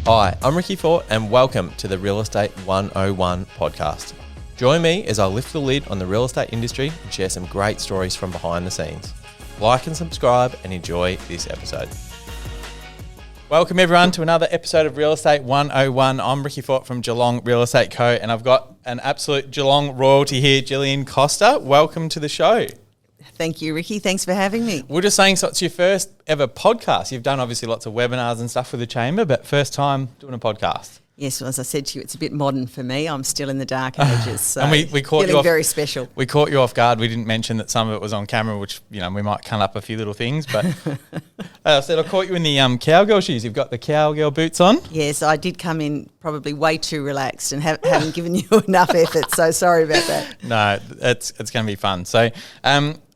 Hi, I'm Ricky Fort and welcome to the Real Estate 101 podcast. Join me as I lift the lid on the real estate industry and share some great stories from behind the scenes. Like and subscribe and enjoy this episode. Welcome everyone to another episode of Real Estate 101. I'm Ricky Fort from Geelong Real Estate Co. and I've got an absolute Geelong royalty here, Gillian Costa. Welcome to the show. Thank you, Ricky. Thanks for having me. We're just saying, so it's your first ever podcast. You've done obviously lots of webinars and stuff with the Chamber, but first time doing a podcast. Yes, well, as I said to you, it's a bit modern for me. I'm still in the dark ages, so and we caught feeling you off, very special. We caught you off guard. We didn't mention that some of it was on camera, which, you know, we might cut up a few little things. But I said I caught you in the cowgirl shoes. You've got the cowgirl boots on. Yes, I did come in probably way too relaxed and haven't given you enough effort, so sorry about that. No, it's going to be fun. So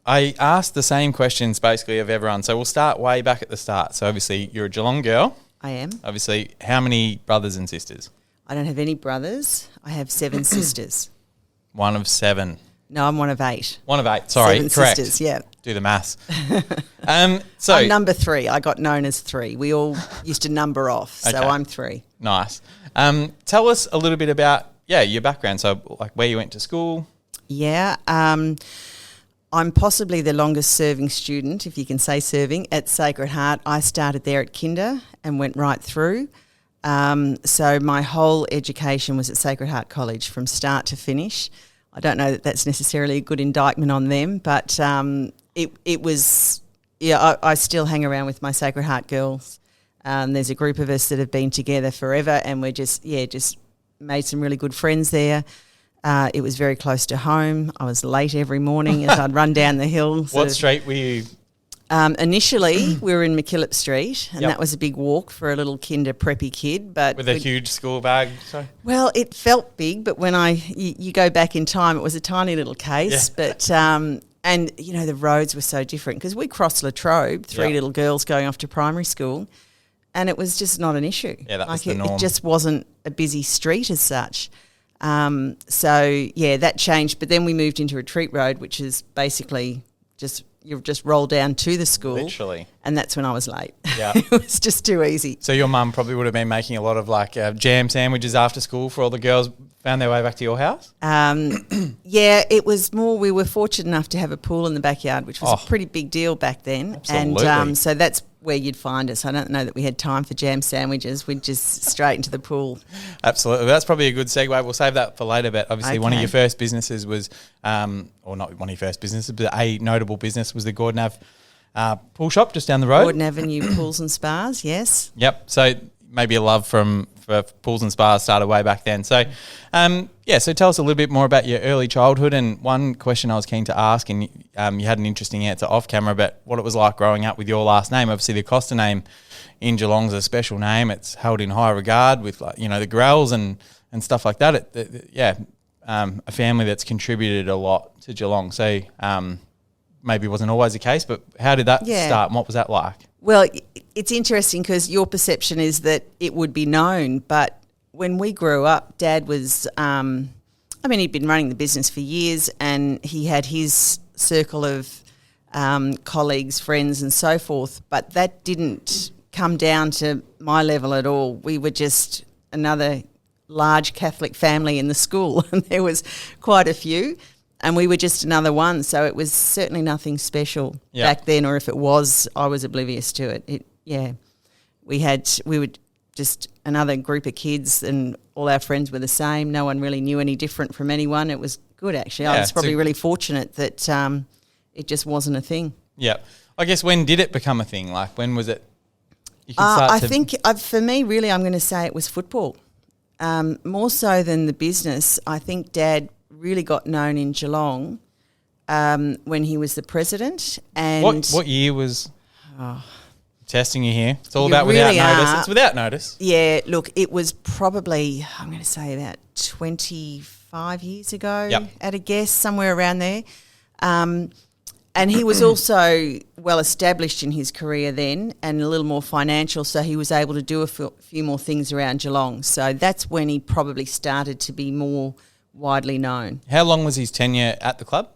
I asked the same questions basically of everyone. So we'll start way back at the start. So obviously you're a Geelong girl. I am. Obviously, how many brothers and sisters? I don't have any brothers. I have 7 sisters. One of 7. No, I'm one of 8. One of 8, sorry, 7 correct. sisters, yeah. Do the maths. So I'm number 3. I got known as 3. We all used to number off, so Okay. I'm 3. Nice. Tell us a little bit about, your background. So like where you went to school. Yeah, I'm possibly the longest serving student, if you can say serving, at Sacred Heart. I started there at kinder and went right through. So my whole education was at Sacred Heart College from start to finish. I don't know that that's necessarily a good indictment on them, but it was, I still hang around with my Sacred Heart girls. There's a group of us that have been together forever and we're just made some really good friends there. It was very close to home. I was late every morning as I'd run down the hill. What street were you? Initially, we were in McKillop Street, and that was a big walk for a little kinder preppy kid. But with a huge school bag? Sorry. Well, it felt big, but when you go back in time, it was a tiny little case. Yeah. But and the roads were so different because we crossed Latrobe, 3 little girls going off to primary school, and it was just not an issue. Yeah, that was the norm. It just wasn't a busy street as such. That changed. But then we moved into Retreat Road, which is basically you just roll down to the school. Literally. And that's when I was late. Yeah. It was just too easy. So your mum probably would have been making a lot of jam sandwiches after school for all the girls found their way back to your house? It was more, we were fortunate enough to have a pool in the backyard, which was a pretty big deal back then. Absolutely. And so that's where you'd find us. I don't know that we had time for jam sandwiches. We'd just straight into the pool. Absolutely. That's probably a good segue. We'll save that for later, but obviously one of your first businesses was, or not one of your first businesses, but a notable business was the Gordon Ave pool shop just down the road. Gordon Avenue Pools and Spas, yes. Yep. So maybe a love for pools and spas started way back then. So, so tell us a little bit more about your early childhood. And one question I was keen to ask, and you had an interesting answer off camera, but what it was like growing up with your last name. Obviously, the Costa name in Geelong's a special name. It's held in high regard with, the Grells and stuff like that. A family that's contributed a lot to Geelong. So maybe it wasn't always the case, but how did that start and what was that like? Well, it's interesting because your perception is that it would be known, but when we grew up, Dad was, he'd been running the business for years and he had his circle of colleagues, friends and so forth, but that didn't come down to my level at all. We were just another large Catholic family in the school and there was quite a few. And we were just another one, so it was certainly nothing special back then, or if it was, I was oblivious to it. We were just another group of kids and all our friends were the same. No one really knew any different from anyone. It was good, actually. I was probably really fortunate that it just wasn't a thing. Yeah. I guess when did it become a thing? Like when was it? I think for me, really, I'm going to say it was football. More so than the business. I think Dad really got known in Geelong when he was the president. And what year was testing you here? It's all about really without notice. It's without notice. Yeah, look, it was probably, I'm going to say about 25 years ago at a guess, somewhere around there. And he was also well established in his career then and a little more financial, so he was able to do a few more things around Geelong. So that's when he probably started to be more widely known. How long was his tenure at the club?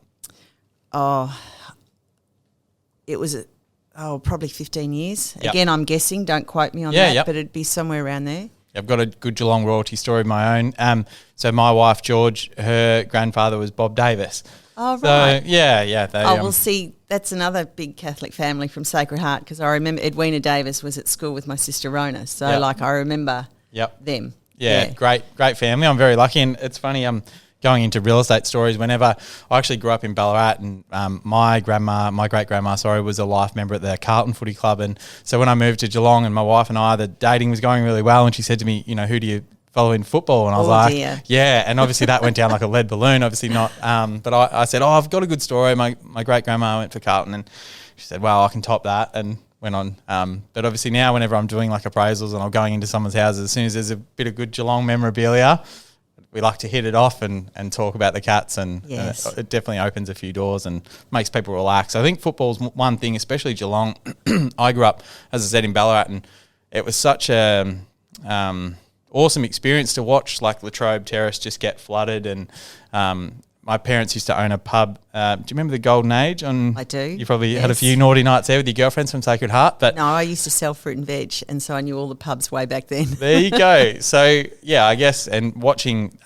It was probably 15 years. Yep. Again, I'm guessing, don't quote me on that, but it'd be somewhere around there. I've got a good Geelong royalty story of my own. So my wife, George, her grandfather was Bob Davis. Oh, right. So, yeah. They, we'll see. That's another big Catholic family from Sacred Heart, because I remember Edwina Davis was at school with my sister Rona. So, I remember them. Yeah, great family. I'm very lucky. And it's funny, I'm going into real estate stories whenever I actually grew up in Ballarat, and my great-grandma, was a life member at the Carlton Footy Club. And so when I moved to Geelong, and my wife and I, the dating was going really well, and she said to me, who do you follow in football? And I was dear. yeah. And obviously that went down like a lead balloon, obviously not. But I said, I've got a good story. My great-grandma went for Carlton, and she said, well, I can top that, and went on. But obviously now whenever I'm doing like appraisals and I'm going into someone's houses, as soon as there's a bit of good Geelong memorabilia, we like to hit it off and talk about the Cats, and it definitely opens a few doors and makes people relax. I think football's one thing, especially Geelong. I grew up, as I said, in Ballarat, and it was such a awesome experience to watch, like Latrobe Terrace just get flooded. And my parents used to own a pub. Do you remember the Golden Age? I do. You probably had a few naughty nights there with your girlfriends from Sacred Heart. But no, I used to sell fruit and veg, and so I knew all the pubs way back then. There you go. So, yeah, I guess, and watching,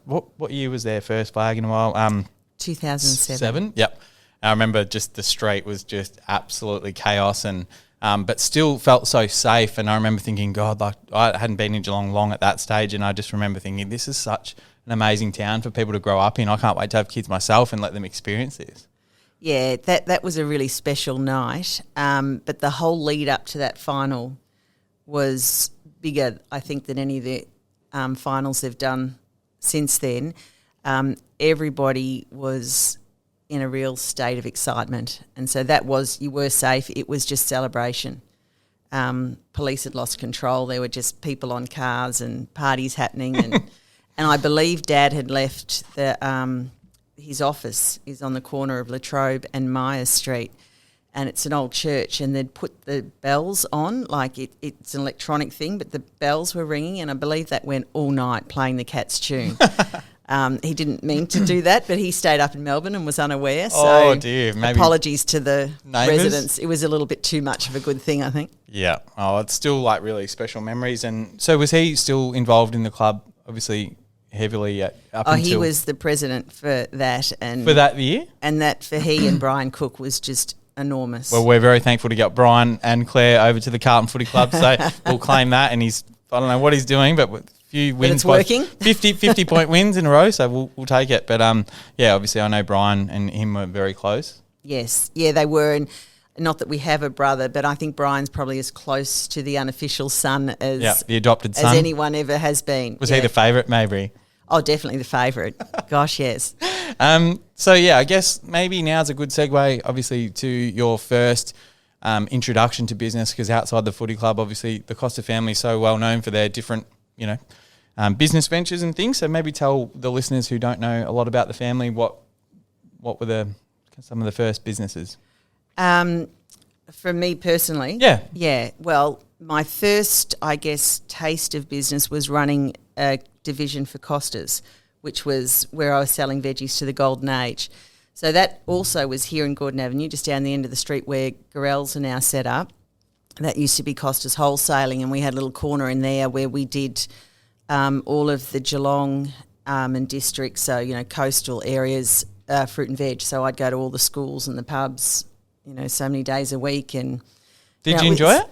what year was their first flag in a while? 2007. Yep. I remember just the street was just absolutely chaos, and but still felt so safe. And I remember thinking, God, like I hadn't been in Geelong long at that stage, and I just remember thinking, this is such an amazing town for people to grow up in. I can't wait to have kids myself and let them experience this. Yeah, that was a really special night. But the whole lead up to that final was bigger, I think, than any of the finals they've done since then. Everybody was in a real state of excitement. And so you were safe. It was just celebration. Police had lost control. There were just people on cars and parties happening. And I believe Dad had left his office is on the corner of Latrobe and Myers Street, and it's an old church, and they'd put the bells on, like it's an electronic thing, but the bells were ringing, and I believe that went all night playing the Cats tune. He didn't mean to do that, but he stayed up in Melbourne and was unaware. So dear. Maybe apologies to the neighbours. residents. It was a little bit too much of a good thing, I think. Yeah. Oh, it's still like really special memories. And so was he still involved in the club, obviously heavily up until... he was the president for that. And for that year? And that for he and Brian Cook was just enormous. Well, we're very thankful to get Brian and Claire over to the Carlton Footy Club, so we'll claim that. And I don't know what he's doing, but with a few wins, but it's working. 50 point wins in a row, so we'll take it. But obviously I know Brian and him were very close. Yes, yeah, they were, and not that we have a brother, but I think Brian's probably as close to the unofficial son as the adopted son as anyone ever has been. Was he the favourite, maybe? Oh, definitely the favourite. Gosh, yes. So, I guess maybe now's a good segue, obviously, to your first introduction to business, because outside the footy club, obviously, the Costa family is so well known for their different, business ventures and things. So maybe tell the listeners who don't know a lot about the family what were some of the first businesses. For me personally? Yeah. Well, my first, I guess, taste of business was running a division for Costas, which was where I was selling veggies to the Golden Age. So that also was here in Gordon Avenue, just down the end of the street where Gorel's are now set up. That used to be Costas Wholesaling, and we had a little corner in there where we did all of the Geelong and districts, so, coastal areas, fruit and veg. So I'd go to all the schools and the pubs, so many days a week. And Did you enjoy it?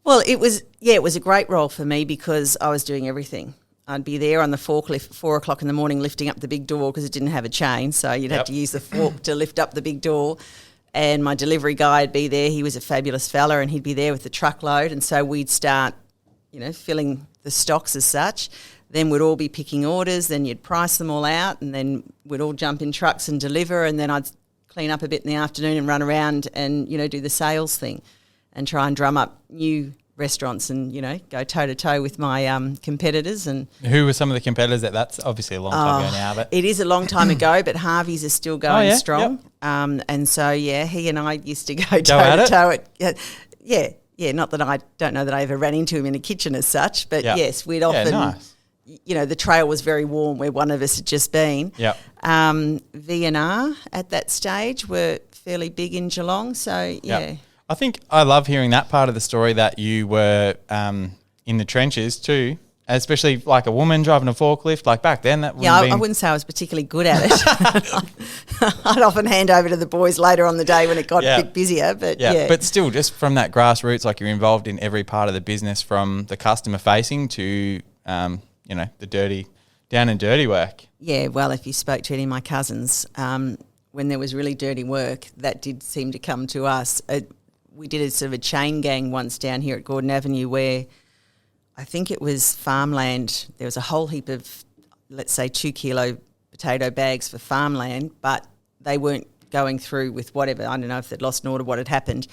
Well, it was a great role for me because I was doing everything. I'd be there on the forklift at 4 o'clock in the morning lifting up the big door because it didn't have a chain, so you'd have to use the fork to lift up the big door. And my delivery guy would be there. He was a fabulous fella, and he'd be there with the truckload. And so we'd start, filling the stocks as such. Then we'd all be picking orders. Then you'd price them all out, and then we'd all jump in trucks and deliver. And then I'd clean up a bit in the afternoon and run around and, do the sales thing and try and drum up new restaurants and, go toe-to-toe with my competitors. And who were some of the competitors? That's obviously a long time ago now. But it is a long time ago, but Harvey's is still going strong. Yep. And so, he and I used to go toe-to-toe. Not that I don't know that I ever ran into him in a kitchen as such, but yes, we'd often... Nice. The trail was very warm where one of us had just been. Yep. V&R at that stage were fairly big in Geelong, so Yep. I think I love hearing that part of the story, that you were in the trenches too, especially like a woman driving a forklift. Like back then, that Yeah, been... I wouldn't say I was particularly good at it. I'd often hand over to the boys later on the day when it got a bit busier. But yeah, but still, just from that grassroots, like you're involved in every part of the business, from the customer facing to the dirty, down and dirty work. Yeah, well, if you spoke to any of my cousins, when there was really dirty work, that did seem to come to us. We did a sort of a chain gang once down here at Gordon Avenue where I think it was farmland. There was a whole heap of, let's say, 2 kilo potato bags for farmland, but they weren't going through with whatever. I don't know if they'd lost an order, what had happened,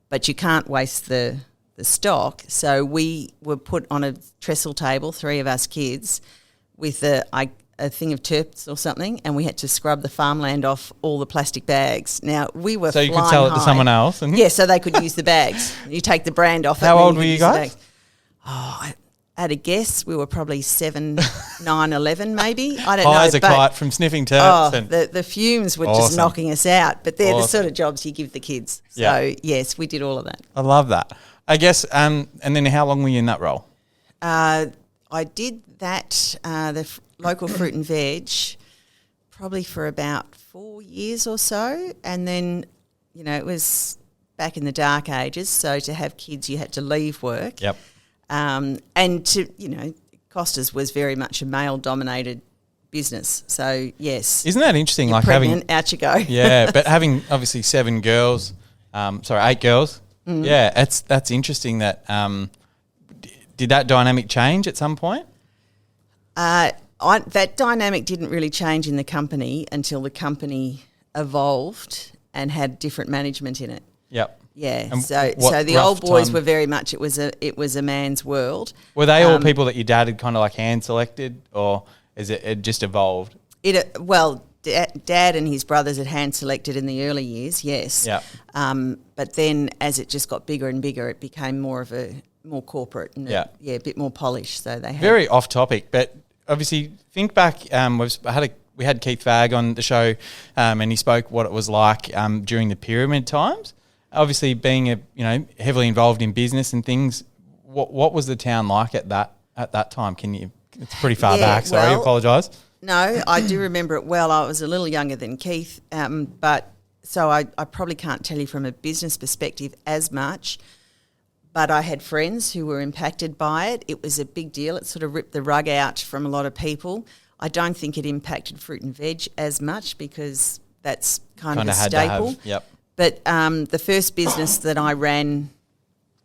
but you can't waste the stock. So we were put on a trestle table, 3 of us kids, with a thing of turps or something, and we had to scrub the farmland off all the plastic bags. Now, we were so you could sell it to someone else? Yeah, so they could use the bags. You take the brand off. How old were you guys? At a guess, we were probably 7, 9, 11 maybe. I don't know. High as a kite from sniffing turps. The fumes were just knocking us out. But they're the sort of jobs you give the kids. So, yes, we did all of that. I love that. I guess, and then how long were you in that role? I did that, the local fruit and veg, probably for about 4 years or so. And then, it was back in the dark ages. So to have kids, you had to leave work. Yep. And to, Costa's was very much a male-dominated business. So, yes. Isn't that interesting? You're like pregnant, out you go. Yeah, but having obviously 8 girls. Mm. Yeah, that's interesting that did that dynamic change at some point? That dynamic didn't really change in the company until the company evolved and had different management in it. Yep. Yeah, And so the old boys were very much, it was a man's world. Were they all people that your dad had kind of like hand selected, or is it just evolved? Dad and his brothers had hand selected in the early years, yes. Yeah. But then as it just got bigger and bigger, it became more corporate and a bit more polished. So they had very off topic, but obviously think back. We had Keith Fagg on the show, and he spoke what it was like during the pyramid times. Obviously, being heavily involved in business and things, what was the town like at that time? It's pretty far back. Sorry, I apologise. No, I do remember it well. I was a little younger than Keith, but so I probably can't tell you from a business perspective as much. But I had friends who were impacted by it. It was a big deal. It sort of ripped the rug out from a lot of people. I don't think it impacted fruit and veg as much because that's kind of a staple. Yep. But the first business that I ran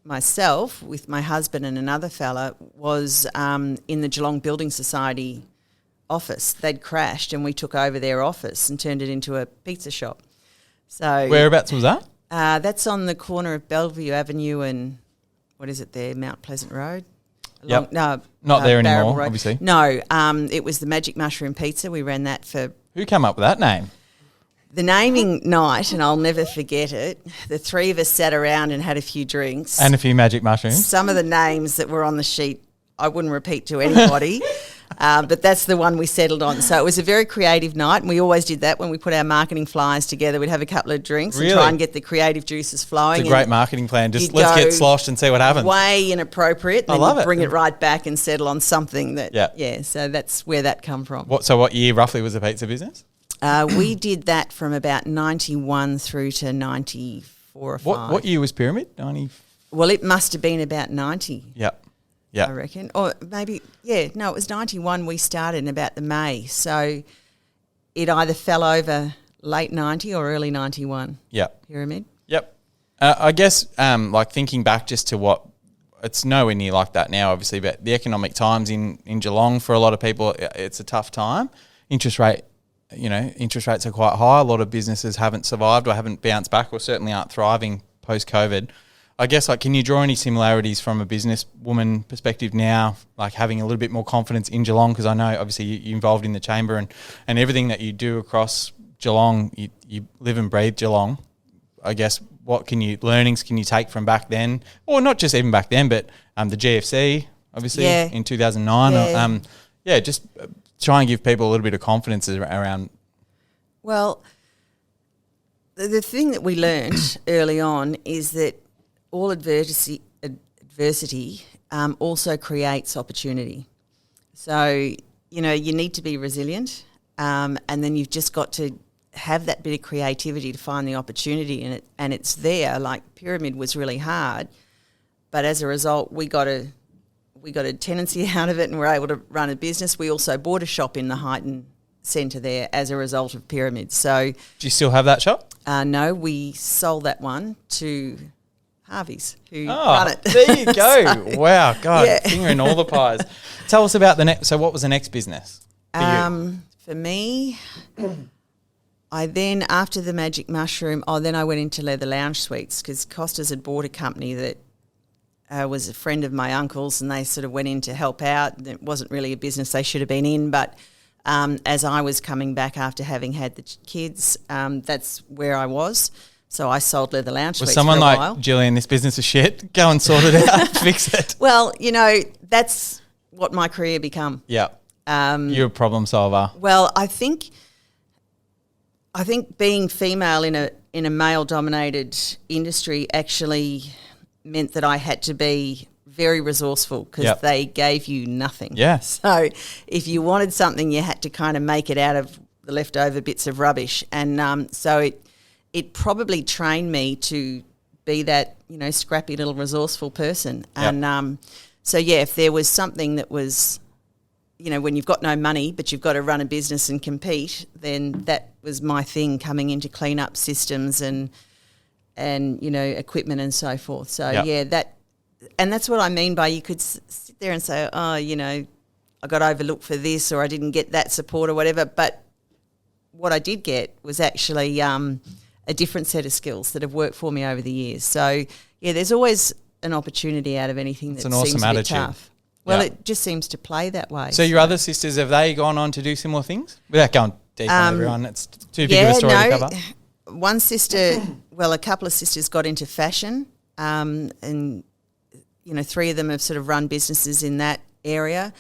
myself with my husband and another fella was in the Geelong Building Society office. They'd crashed and we took over their office and turned it into a pizza shop. So whereabouts was that? That's on the corner of Bellevue Avenue and what is it there, Mount Pleasant Road? Yep. Not there anymore, Road. obviously. No, it was the Magic Mushroom Pizza. We ran that for... Who came up with that name? The naming night, and I'll never forget it, the 3 of us sat around and had a few drinks. And a few magic mushrooms. Some of the names that were on the sheet I wouldn't repeat to anybody, but that's the one we settled on. So it was a very creative night, and we always did that when we put our marketing flyers together. We'd have a couple of drinks and try and get the creative juices flowing. It's a great marketing plan. Just let's get sloshed and see what happens. Way inappropriate. And I love it. Bring it right back and settle on something that, so that's where that come from. What year roughly was the pizza business? We did that from about 91 through to 94 or 5. What year was Pyramid? 90? Well, it must have been about 90. Yep. I reckon. Or maybe, it was 91 we started in about the May. So it either fell over late 90 or early 91. Yep. Pyramid. Yep. I guess like thinking back just to what, it's nowhere near like that now obviously, but the economic times in Geelong for a lot of people, it's a tough time. Interest rates are quite high. A lot of businesses haven't survived or haven't bounced back or certainly aren't thriving post-COVID. I guess, can you draw any similarities from a businesswoman perspective now, like having a little bit more confidence in Geelong? Because I know, obviously, you're involved in the chamber and everything that you do across Geelong, you live and breathe Geelong. I guess, learnings can you take from back then? Or not just even back then, but the GFC, obviously, in 2009. Just try and give people a little bit of confidence around. Well, the thing that we learned early on is that all adversity also creates opportunity. So, you know, you need to be resilient, and then you've just got to have that bit of creativity to find the opportunity in it, and it's there. Like Pyramid was really hard, but as a result, we got a tenancy out of it and we're able to run a business. We also bought a shop in the Highton Centre there as a result of Pyramid. So, do you still have that shop? No, we sold that one to Harvey's, who run it. There you go. So, wow, God, yeah. finger in all the pies. Tell us about the next. So, what was the next business for you? For me, I then, after the Magic Mushroom, then I went into Leather Lounge Suites because Costa's had bought a company that was a friend of my uncle's, and they sort of went in to help out. It wasn't really a business they should have been in, but as I was coming back after having had the kids, that's where I was. So I sold Leather Lounge Suites for a while. Was someone like, Gillian, this business is shit, go and sort it out, fix it? Well, you know, that's what my career become. Yeah. You're a problem solver. Well, I think being female in a male-dominated industry actually meant that I had to be very resourceful because they gave you nothing. Yeah. So if you wanted something, you had to kind of make it out of the leftover bits of rubbish. And so it probably trained me to be that, you know, scrappy little resourceful person. And so, yeah, if there was something that was, you know, when you've got no money but you've got to run a business and compete, then that was my thing, coming in to clean up systems and you know, equipment and so forth. So, and that's what I mean by you could sit there and say, oh, you know, I got overlooked for this or I didn't get that support or whatever. But what I did get was actually a different set of skills that have worked for me over the years. So, yeah, there's always an opportunity out of anything that seems a bit tough. Well, it just seems to play that way. So your other sisters, have they gone on to do similar things? Without going deep on everyone, it's too big of a story to cover. One sister, well, a couple of sisters got into fashion, and, you know, 3 of them have sort of run businesses in that area.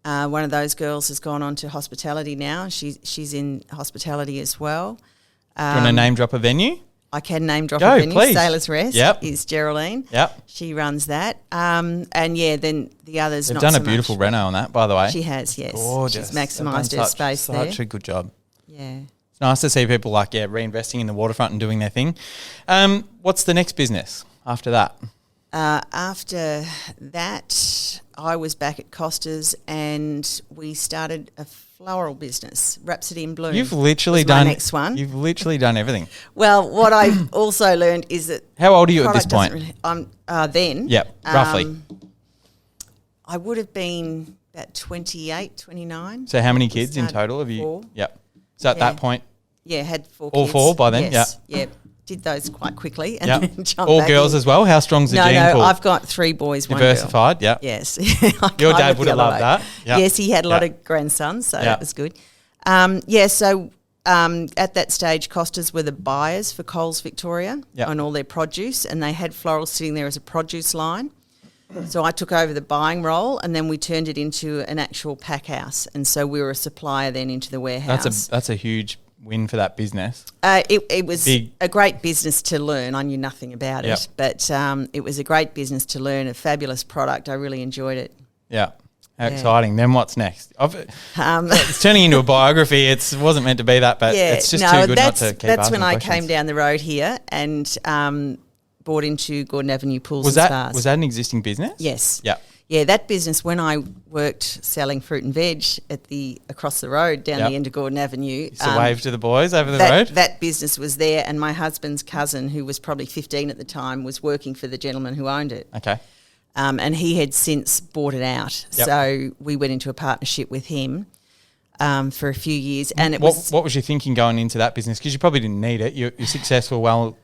One of those girls has gone on to hospitality now. She's in hospitality as well. Do you want to name drop a venue? I can name drop a venue. Please. Sailor's Rest is Geraldine. Yep. She runs that. And, yeah, then the others They've not done so a beautiful much. reno on that, by the way. She has, yes. Gorgeous. She's maximised her space there. Such a good job. Yeah. It's nice to see people like, reinvesting in the waterfront and doing their thing. What's the next business after that? After that, I was back at Costa's and we started a floral business, Rhapsody in Bloom. You've literally done my next one. You've literally done everything. Well, what I've also learned is that how old are you at this point? Then. Yep, roughly. I would have been about 28, 29. So how many kids in total have you? 4. Yep. So at that point, had 4 kids. All 4 by then. Yes. Yep. Did those quite quickly and then jumped all back girls in. as well. How strong's the gene pool? I've got 3 boys, 1 Diversified, girl. yeah. Yes. Your dad would have loved that. Yep. Yes, he had a lot of grandsons, so that was good. So at that stage, Costa's were the buyers for Coles Victoria on all their produce, and they had florals sitting there as a produce line. So I took over the buying role, and then we turned it into an actual pack house, and so we were a supplier then into the warehouse. That's a huge win for that business. It was a great business to learn. I knew nothing about it, but it was a great business to learn, a fabulous product. I really enjoyed it. Yeah. How exciting. Then what's next? It's turning into a biography. It wasn't meant to be that, but it's just too good not to keep asking That's when I questions. came down the road here and bought into Gordon Avenue Pools and Spas. Was that an existing business? Yes. Yeah. Yeah, that business, when I worked selling fruit and veg across the road down the end of Gordon Avenue. Used to wave to the boys over the road? That business was there, and my husband's cousin, who was probably 15 at the time, was working for the gentleman who owned it. Okay. And he had since bought it out. Yep. So we went into a partnership with him for a few years. And what was your thinking going into that business? Because you probably didn't need it. You're successful well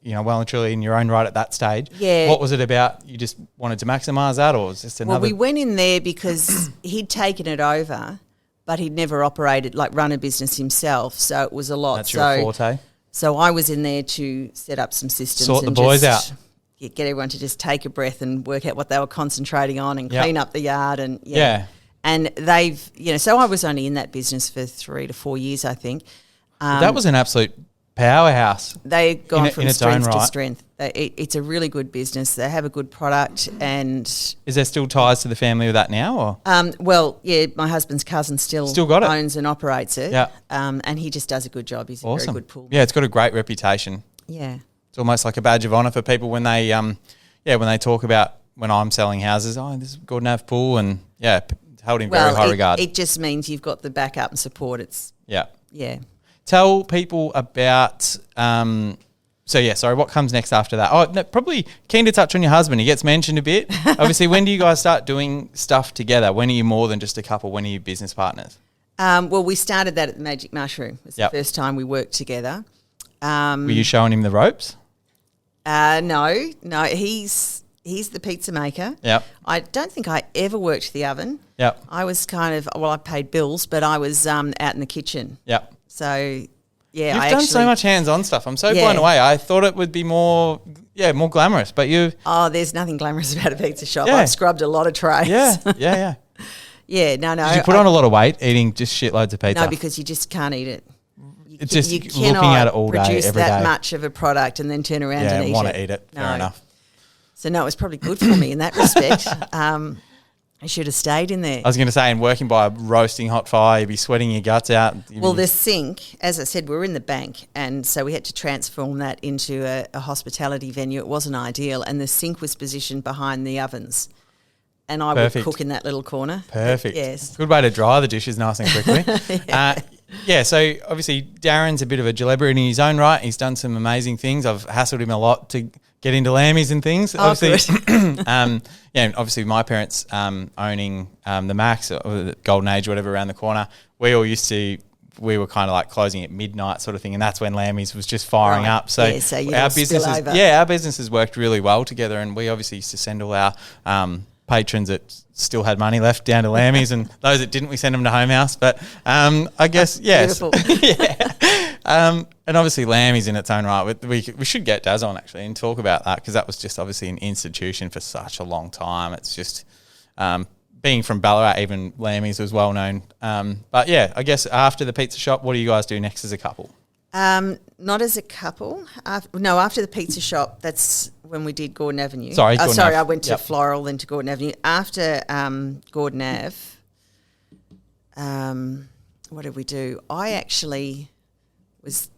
and truly in your own right at that stage. Yeah. What was it about? You just wanted to maximise that, or was this another? Well, we went in there because he'd taken it over, but he'd never run a business himself. So it was a lot. That's your forte. So I was in there to set up some systems. Sort the boys out. Get everyone to just take a breath and work out what they were concentrating on and clean up the yard and And they've, so I was only in that business for 3 to 4 years, I think. That was an absolute powerhouse. They've gone from in its own strength to right. strength. It's a really good business. They have a good product, and Is there still ties to the family with that now? Or well, yeah, my husband's cousin still got it. owns and operates it. Yeah. And he just does a good job. He's a awesome. very good pool. Yeah, it's got a great reputation. Yeah. It's almost like a badge of honour for people when they when they talk about when I'm selling houses. Oh, this is Gordon Ave Pool, and held in very high regard. It just means you've got the backup and support. Yeah. Tell people about. What comes next after that? Oh, no, probably keen to touch on your husband. He gets mentioned a bit. Obviously, when do you guys start doing stuff together? When are you more than just a couple? When are you business partners? Well, we started that at the Magic Mushroom. It was the first time we worked together. Were you showing him the ropes? No. He's the pizza maker. Yep. I don't think I ever worked the oven. Yep. I was I paid bills, but I was out in the kitchen. Yep. So, yeah. You've done so much hands-on stuff. I'm so blown away. I thought it would be more glamorous, but you... Oh, there's nothing glamorous about a pizza shop. Yeah. I've scrubbed a lot of trays. Yeah. Yeah, no. Did you put on a lot of weight eating just shitloads of pizza? No, because you just can't eat it. It's just you looking at it all day, produce every that day. much of a product and then turn around and eat it. Yeah, want to eat it. Fair enough. So, no, it was probably good for me in that respect. I should have stayed in there. I was going to say, and working by a roasting hot fire, you'd be sweating your guts out. Well, the sink, as I said, we were in the bank, and so we had to transform that into a hospitality venue. It wasn't ideal, and the sink was positioned behind the ovens. And I would cook in that little corner. Perfect. Yes. Good way to dry the dishes nice and quickly. So obviously Darren's a bit of a celebrity in his own right. He's done some amazing things. I've hassled him a lot to get into lammies and things. Oh, obviously, and obviously my parents owning the Max or the Golden Age, whatever, around the corner. We were kind of like closing at midnight sort of thing, and that's when Lammies was just firing up. So, our businesses worked really well together, and we obviously used to send all our patrons that still had money left down to Lammies, and those that didn't, we send them to Home House. But I guess, yes. And obviously Lammies in its own right. We should get Daz on actually and talk about that, because that was just obviously an institution for such a long time. It's just being from Ballarat, even Lammies was well known. But yeah, I guess after the pizza shop, what do you guys do next as a couple? Not as a couple. After the pizza shop, that's when we did Gordon Avenue. Sorry, I went to Floral, then to Gordon Avenue. After Gordon Ave, what did we do? I actually was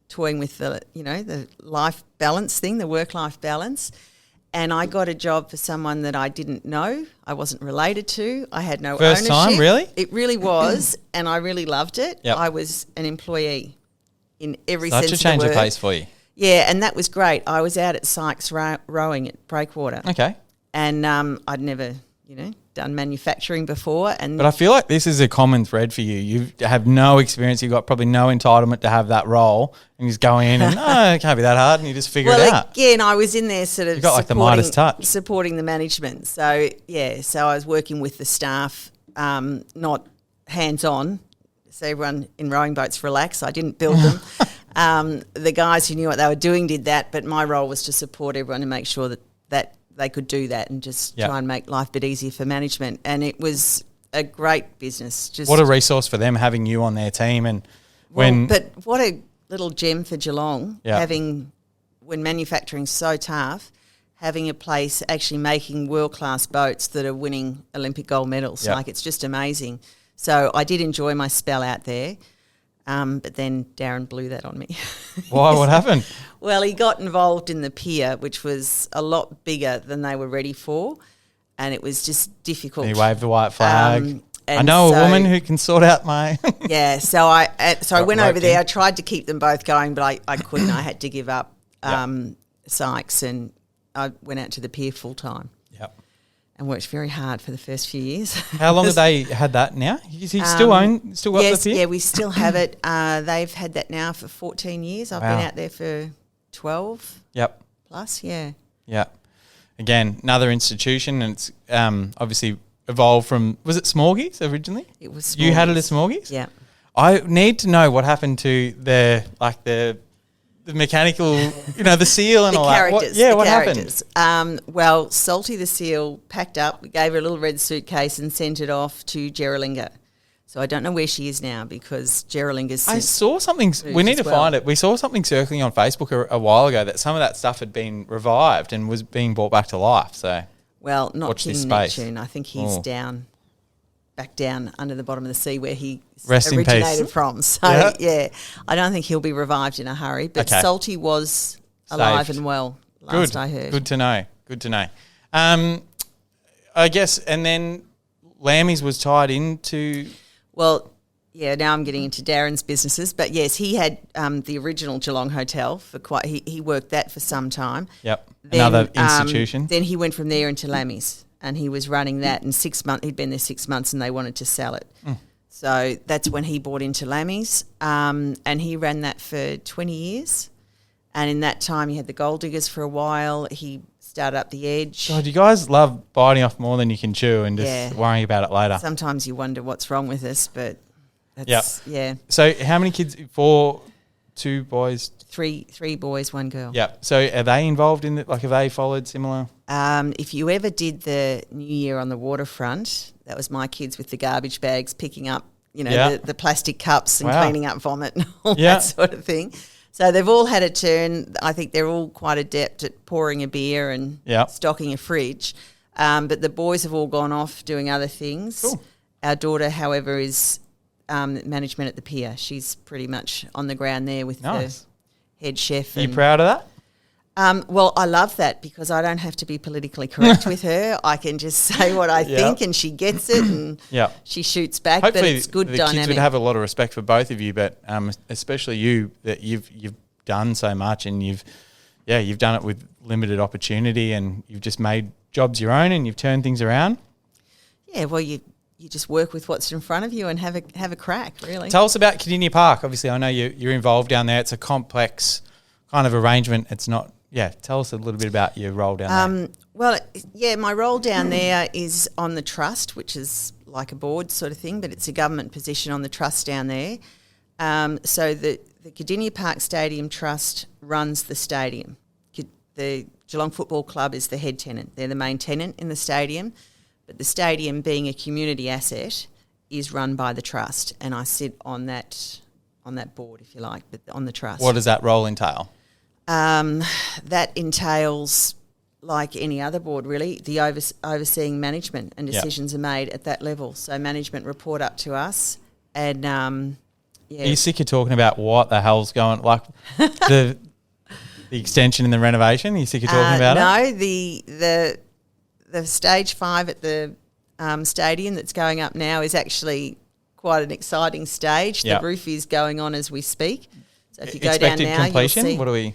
toying with the life balance thing, the work-life balance, and I got a job for someone that I didn't know, I wasn't related to, I had no ownership. First time, really? It really was, and I really loved it. Yep. I was an employee in every sense of the word. Such a change of pace for you. Yeah, and that was great. I was out at Sykes rowing at Breakwater. Okay. And I'd never, done manufacturing before. But I feel like this is a common thread for you. You have no experience. You've got probably no entitlement to have that role. And you just go in and, it can't be that hard. And you just figure it out. Again, I was in there sort of you got like the Midas touch. Supporting the management. So, so I was working with the staff, not hands-on. So everyone in rowing boats relax. I didn't build them. The guys who knew what they were doing did that, but my role was to support everyone and make sure that they could do that and just try and make life a bit easier for management. And it was a great business. What a resource for them having you on their team. And but what a little gem for Geelong, when manufacturing's so tough, having a place actually making world-class boats that are winning Olympic gold medals. Like, it's just amazing. So I did enjoy my spell out there. But then Darren blew that on me. Why? What happened? Well, he got involved in the pier, which was a lot bigger than they were ready for, and it was just difficult. He waved the white flag. I know a woman who can sort out my... So I went over there. I tried to keep them both going, but I couldn't. I had to give up Sykes, and I went out to the pier full-time. Yep. And worked very hard for the first few years. How long have they had that now? Is he still got the pier? Yeah, we still have it. They've had that now for 14 years. I've been out there for 12 plus, Yeah. Again, another institution, and it's obviously evolved from, was it Smorgies originally? It was Smorgies. You had it as Smorgies? Yeah. I need to know what happened to the mechanical, the seal and all that. What happened? Well, Salty the seal packed up, we gave her a little red suitcase and sent it off to Geraldinga. So I don't know where she is now because Geraldine has I saw something. We need to find it. We saw something circling on Facebook a while ago that some of that stuff had been revived and was being brought back to life. So, well, not watch this King space. Neptune. I think he's back down under the bottom of the sea where he Rest in originated peace. from. So I don't think he'll be revived in a hurry. But Salty was alive and well last I heard. Good to know. Good to know. I guess, and then Lammy's was tied into. Well, yeah, now I'm getting into Darren's businesses. But, yes, he had the original Geelong Hotel for he worked that for some time. Yep, then, another institution. Then he went from there into Lammy's and he was running that. And 6 months, he'd been there 6 months and they wanted to sell it. So that's when he bought into Lammy's and he ran that for 20 years. And in that time he had the Gold Diggers for a while. He started up the Edge. God, you guys love biting off more than you can chew and just worrying about it later. Sometimes you wonder what's wrong with us, but that's, So how many kids? 2 boys? Three boys, 1 girl. Yeah. So are they involved in have they followed similar? If you ever did the New Year on the waterfront, that was my kids with the garbage bags picking up, the plastic cups and cleaning up vomit and all that sort of thing. So they've all had a turn. I think they're all quite adept at pouring a beer and stocking a fridge. But the boys have all gone off doing other things. Cool. Our daughter, however, is management at the pier. She's pretty much on the ground there with the head chef. Are you proud of that? Well, I love that because I don't have to be politically correct with her. I can just say what I think and she gets it and she shoots back. Hopefully but it's good the dynamic. kids would have a lot of respect for both of you, but especially you, that you've done so much and you've done it with limited opportunity and you've just made jobs your own and you've turned things around. Yeah, well, you just work with what's in front of you and have a crack, really. Tell us about Kardinia Park. Obviously, I know you're involved down there. It's a complex kind of arrangement. It's not. Yeah, tell us a little bit about your role down there. Well, my role down there is on the trust, which is like a board sort of thing, but it's a government position on the trust down there. So the Kardinia Park Stadium Trust runs the stadium. The Geelong Football Club is the head tenant. They're the main tenant in the stadium, but the stadium, being a community asset, is run by the trust, and I sit on that board, if you like, but on the trust. What does that role entail? That entails, like any other board really, the overseeing management and decisions are made at that level. So management report up to us and Are you sick of talking about what the hell's going, like the extension and the renovation? Are you sick of talking about it? No, the stage 5 at the stadium that's going up now is actually quite an exciting stage. The roof is going on as we speak. So if you go down now, completion? You'll see. What are we?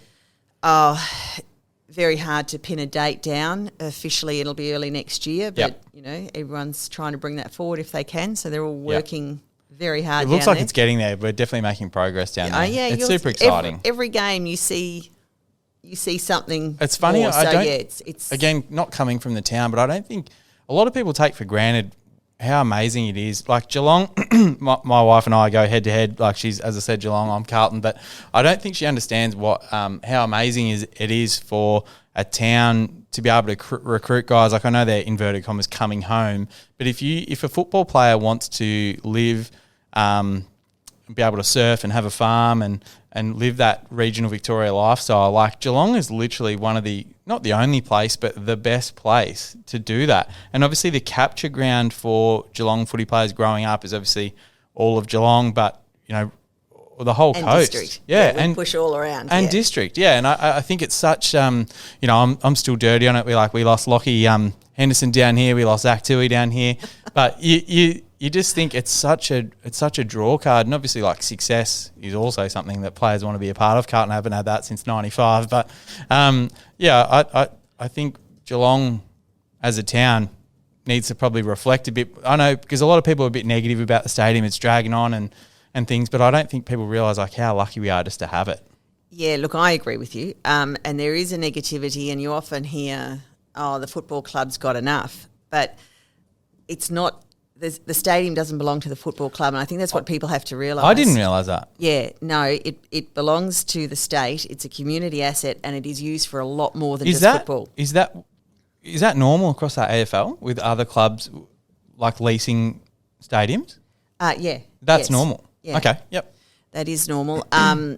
Oh, very hard to pin a date down. Officially, it'll be early next year, but everyone's trying to bring that forward if they can. So they're all working very hard. It looks down like there. it's getting there. We're definitely making progress down there. Yeah, it's super exciting. Every game you see something. It's funny. More. I don't. It's again, not coming from the town, but I don't think a lot of people take for granted how amazing it is. Like Geelong, my wife and I go head to head. Like she's, as I said, Geelong, I'm Carlton, but I don't think she understands what how amazing it is for a town to be able to recruit guys. Like I know they're inverted commas coming home, but if a football player wants to live, be able to surf and have a farm and live that regional Victoria lifestyle, like Geelong is literally one of the, not the only place, but the best place to do that. And obviously the capture ground for Geelong footy players growing up is obviously all of Geelong, but, the whole coast. District. Yeah. And push all around. And district, yeah. And I think it's such, I'm still dirty on it. We lost Lockie Henderson down here. We lost Zach Tui down here. But you just think it's such a draw card, and obviously like success is also something that players want to be a part of. Carlton haven't had that since '95, but I think Geelong as a town needs to probably reflect a bit. I know because a lot of people are a bit negative about the stadium; it's dragging on and things, but I don't think people realise like how lucky we are just to have it. Yeah, look, I agree with you, and there is a negativity, and you often hear, "Oh, the football club's got enough," but it's not. The stadium doesn't belong to the football club, and I think that's what people have to realise. I didn't realise that. Yeah, no, it belongs to the state. It's a community asset, and it is used for a lot more than just football. Is that normal across our AFL with other clubs like leasing stadiums? Yeah. That's yes. normal. Yeah. Okay. Yep. That is normal. I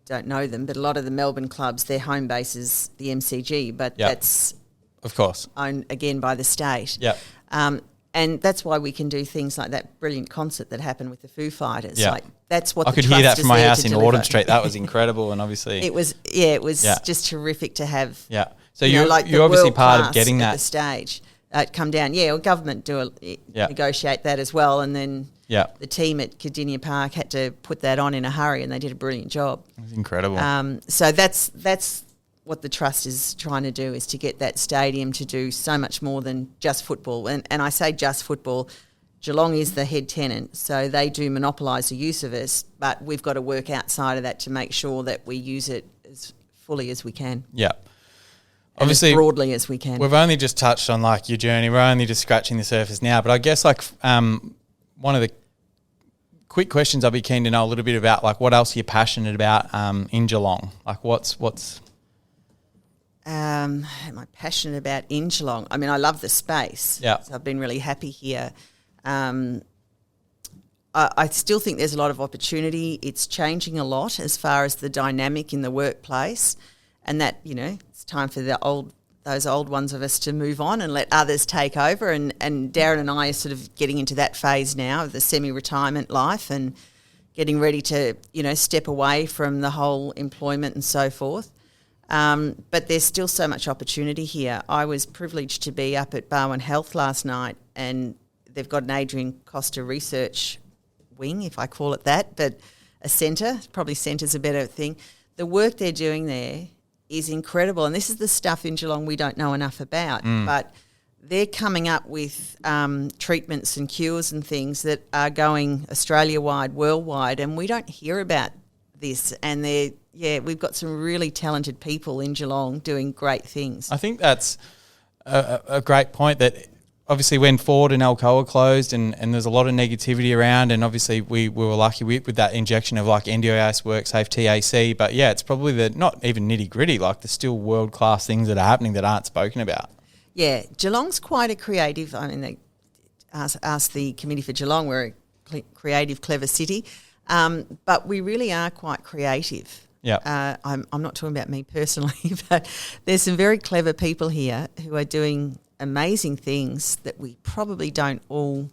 don't know them, but a lot of the Melbourne clubs, their home base is the MCG, but that's of course owned again by the state. Yep. And that's why we can do things like that brilliant concert that happened with the Foo Fighters. Yeah. Like that's what I the could trust hear that from is my there house to in deliver. Autumn Street. That was incredible, and obviously it was just terrific to have. Yeah. So you're obviously part of getting that at the stage. Come down, well, government negotiate that as well, and then the team at Kardinia Park had to put that on in a hurry, and they did a brilliant job. It was incredible. So that's what the trust is trying to do, is to get that stadium to do so much more than just football. And I say just football. Geelong is the head tenant, so they do monopolise the use of us, but we've got to work outside of that to make sure that we use it as fully as we can. Yeah. Obviously, as broadly as we can. We've only just touched on like your journey. We're only just scratching the surface now, but I guess like one of the quick questions I'd be keen to know a little bit about, like what else you're passionate about in Geelong. Like what's am I passionate about in Geelong? I mean, I love the space. Yeah. So I've been really happy here. I still think there's a lot of opportunity. It's changing a lot as far as the dynamic in the workplace, and that, it's time for those old ones of us to move on and let others take over. And Darren and I are sort of getting into that phase now of the semi-retirement life and getting ready to, step away from the whole employment and so forth. But there's still so much opportunity here. I was privileged to be up at Barwon Health last night, and they've got an Gillian Costa research wing, if I call it that, but a centre. Probably centre's a better thing. The work they're doing there is incredible, and this is the stuff in Geelong we don't know enough about, but they're coming up with treatments and cures and things that are going Australia-wide, worldwide, and we don't hear about this. And we've got some really talented people in Geelong doing great things. I think that's a great point, that obviously when Ford and Alcoa closed and there's a lot of negativity around, and obviously we were lucky with that injection of like NDIS, WorkSafe, TAC, but it's probably the not even nitty gritty, like the still world-class things that are happening that aren't spoken about. Yeah, Geelong's quite a creative, they asked the committee for Geelong, we're a creative, clever city, but we really are quite creative. Yeah, I'm not talking about me personally, but there's some very clever people here who are doing amazing things that we probably don't all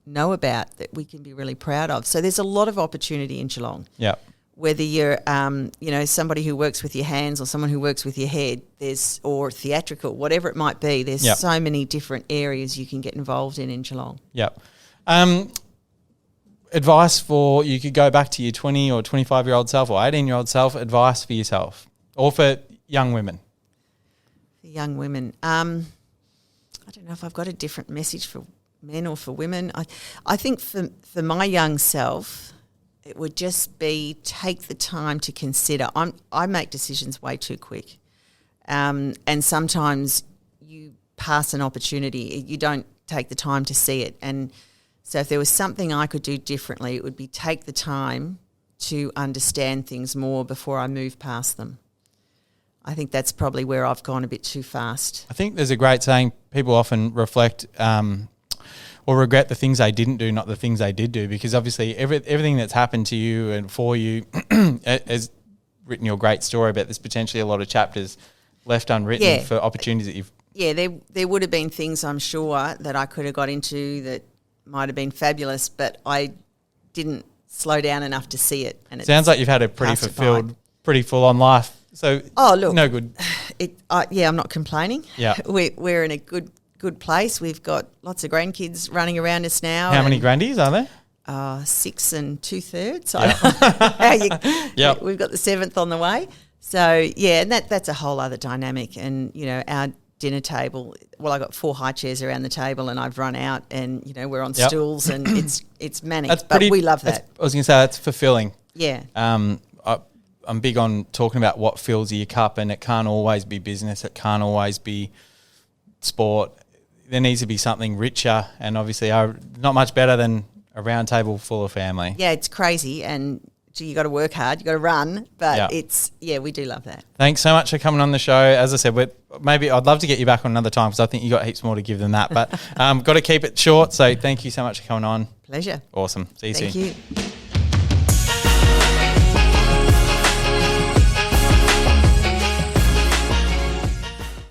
know about, that we can be really proud of. So there's a lot of opportunity in Geelong. Yeah. Whether you're, somebody who works with your hands or someone who works with your head, or theatrical, whatever it might be, there's so many different areas you can get involved in Geelong. Yeah. Advice for, you could go back to your 20 or 25-year-old self or 18-year-old self, advice for yourself or for young women? For young women. I don't know if I've got a different message for men or for women. I think for my young self, it would just be take the time to consider. I make decisions way too quick. And sometimes you pass an opportunity. You don't take the time to see it. And so if there was something I could do differently, it would be take the time to understand things more before I move past them. I think that's probably where I've gone a bit too fast. I think there's a great saying, people often reflect or regret the things they didn't do, not the things they did do, because obviously everything that's happened to you and for you has written your great story, but there's potentially a lot of chapters left unwritten for opportunities that you've... Yeah, there would have been things, I'm sure, that I could have got into that might have been fabulous, but I didn't slow down enough to see it. And it sounds like you've had a pretty fulfilled, pretty full-on life. So, look, no good. I'm not complaining. Yeah, we're in a good place. We've got lots of grandkids running around us now. How many grandies are there? 6 2/3. Yeah. We've got the 7th on the way. So and that's a whole other dynamic. And our dinner table. Well, I got 4 high chairs around the table, and I've run out, and we're on stools, and it's manic. But we love that. I was going to say that's fulfilling. Yeah. I'm big on talking about what fills your cup, and it can't always be business. It can't always be sport. There needs to be something richer, and obviously not much better than a round table full of family. Yeah, it's crazy, and gee, you got to work hard, you got to run, but Yeah. we do love that. Thanks so much for coming on the show. As I said, maybe I'd love to get you back on another time because I think you got heaps more to give than that. But got to keep it short. So thank you so much for coming on. Pleasure. Awesome. See you soon. Thank you.